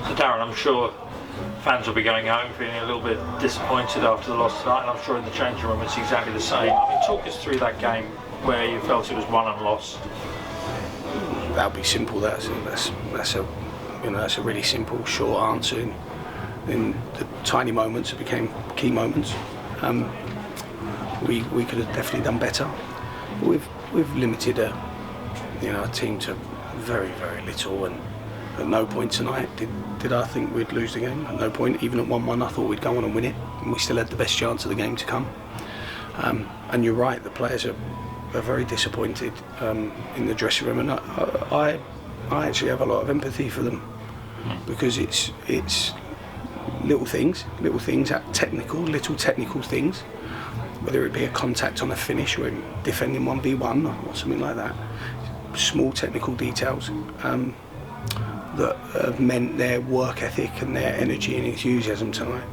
So Darren, I'm sure fans will be going home feeling a little bit disappointed after the loss tonight, and I'm sure in the changing room it's exactly the same. I mean, talk us through that game where you felt it was won and lost. That'll be simple. That's a really simple, short answer. In the tiny moments, it became key moments. We could have definitely done better. But we've limited a team to very, very little, and at no point tonight did I think we'd lose the game. At no point, even at 1-1, I thought we'd go on and win it, and we still had the best chance of the game to come. And you're right, the players are very disappointed in the dressing room, and I actually have a lot of empathy for them, because it's little things, little technical things, whether it be a contact on a finish or defending 1v1 or something like that. Small technical details that have meant their work ethic and their energy and enthusiasm tonight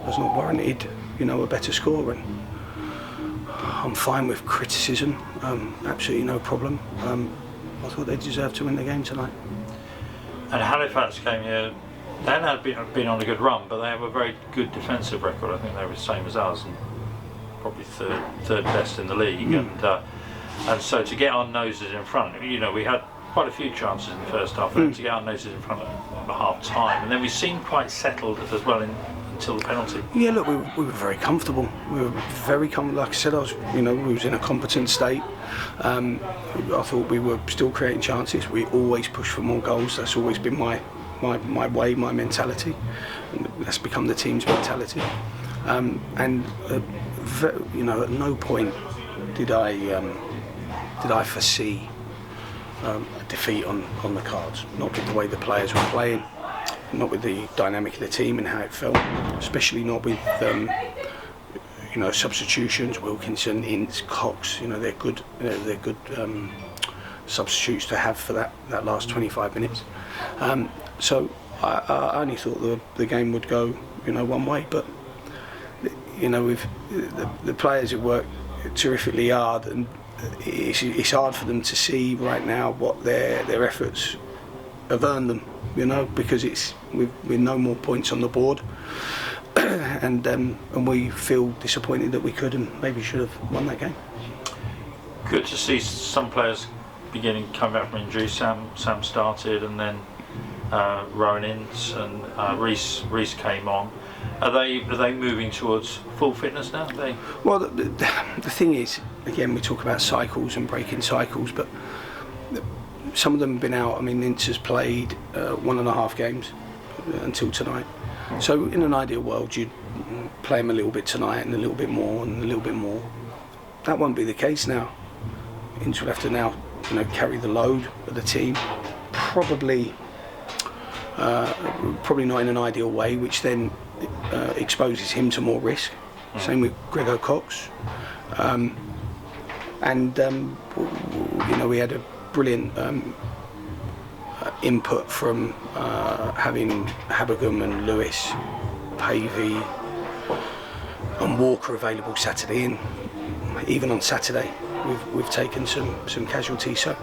was not warranted, a better score. And I'm fine with criticism, absolutely no problem. I thought they deserved to win the game tonight. And Halifax came here. They had been on a good run, but they have a very good defensive record. I think they were the same as us, and probably third best in the league. And so to get our noses in front, we had quite a few chances in the first half, and to get our noses in front at half time, and then we seemed quite settled as well until the penalty. Yeah, look, we were very comfortable. We were very comfortable. Like I said, we was in a competent state. I thought we were still creating chances. We always push for more goals. That's always been my way, my mentality, and that's become the team's mentality. At no point did I foresee a defeat on the cards. Not with the way the players were playing, not with the dynamic of the team and how it felt, especially not with substitutions. Wilkinson, Ince, Cox. They're good substitutes to have for that last 25 minutes. So I only thought the game would go one way, but with the players who work terrifically hard, and it's hard for them to see right now what their efforts have earned them, because it's with no more points on the board, and we feel disappointed that we could and maybe should have won that game. Good to see some players coming back from injury. Sam started, and then Rowan Ince and Reece came on. Are they moving towards full fitness now? Well, the thing is, again, we talk about cycles and breaking cycles, but some of them have been out. I mean, Ince has played 1.5 games until tonight. So in an ideal world, you'd play him a little bit tonight and a little bit more and a little bit more. That won't be the case now. Ince will have to now, carry the load of the team. Probably not in an ideal way, which then exposes him to more risk. Same with Gregor Cox. We had a brilliant input from having Habegum and Lewis, Pavey and Walker available Saturday, and even on Saturday we've taken some casualties. So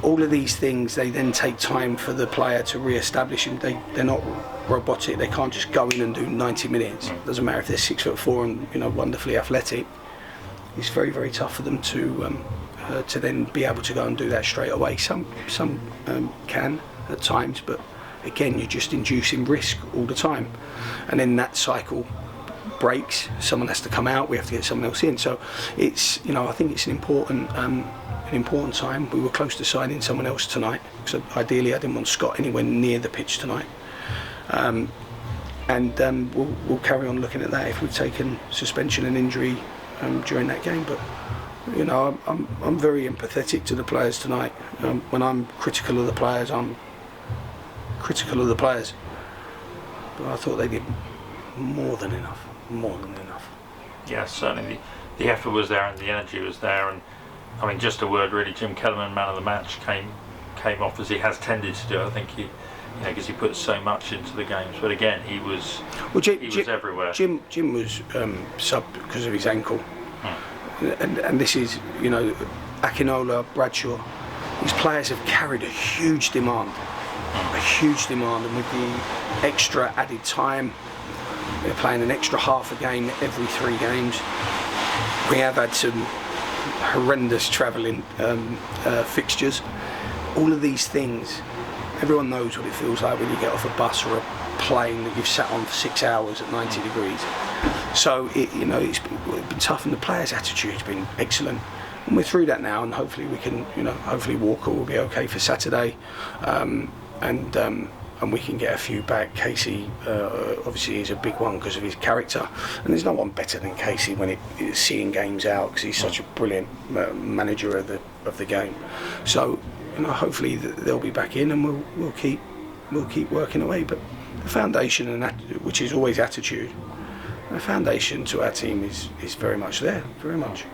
all of these things, they then take time for the player to re-establish him. They're not robotic. They can't just go in and do 90 minutes. Doesn't matter if they're 6'4" and wonderfully athletic. It's very, very tough for them to then be able to go and do that straight away. Some can at times, but again, you're just inducing risk all the time, and then that cycle breaks. Someone has to come out. We have to get someone else in. So it's I think it's an important time. We were close to signing someone else tonight, so ideally I didn't want Scott anywhere near the pitch tonight. We'll carry on looking at that if we've taken suspension and injury during that game. But I'm very empathetic to the players tonight. When I'm critical of the players, I'm critical of the players. But I thought they did more than enough. Yeah, certainly the effort was there and the energy was there, and I mean, just a word really, Jim Kellerman, man of the match, came off as he has tended to do. I think he, because he puts so much into the games. But again, he was everywhere. Jim was subbed because of his ankle, and this is Akinola, Bradshaw. These players have carried a huge demand, a huge demand, and with the extra added time, we're playing an extra half a game every 3 games. We have had some horrendous travelling fixtures. All of these things, everyone knows what it feels like when you get off a bus or a plane that you've sat on for 6 hours at 90 degrees. So it's been tough, and the players' attitude's been excellent. And we're through that now, and hopefully we can, hopefully Walker will be okay for Saturday, and we can get a few back. Casey obviously is a big one because of his character, and there's no one better than Casey when it's seeing games out, because he's such a brilliant manager of the game. So hopefully they'll be back in, and we'll keep working away. But the foundation, which is always attitude, the foundation to our team is very much there, very much.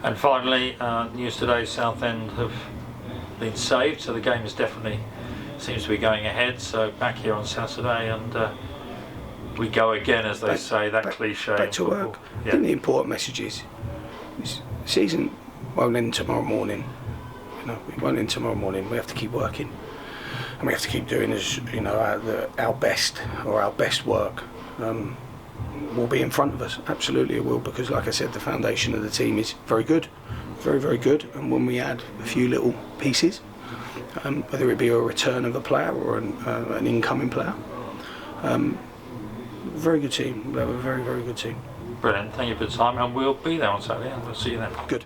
And finally, news today: Southend have been saved, so the game is definitely seems to be going ahead. So back here on Saturday, and we go again, as they say, that cliche. Back to work. Yeah. I think the important message is the season won't end tomorrow morning. It won't end tomorrow morning. We have to keep working, and we have to keep doing our best, or our best work. Will be in front of us. Absolutely it will, because like I said, the foundation of the team is very good, very, very good. And when we add a few little pieces, whether it be a return of a player or an incoming player, very good team. We have a very, very good team. Brilliant. Thank you for the time, and we'll be there on Saturday, and we'll see you then. Good.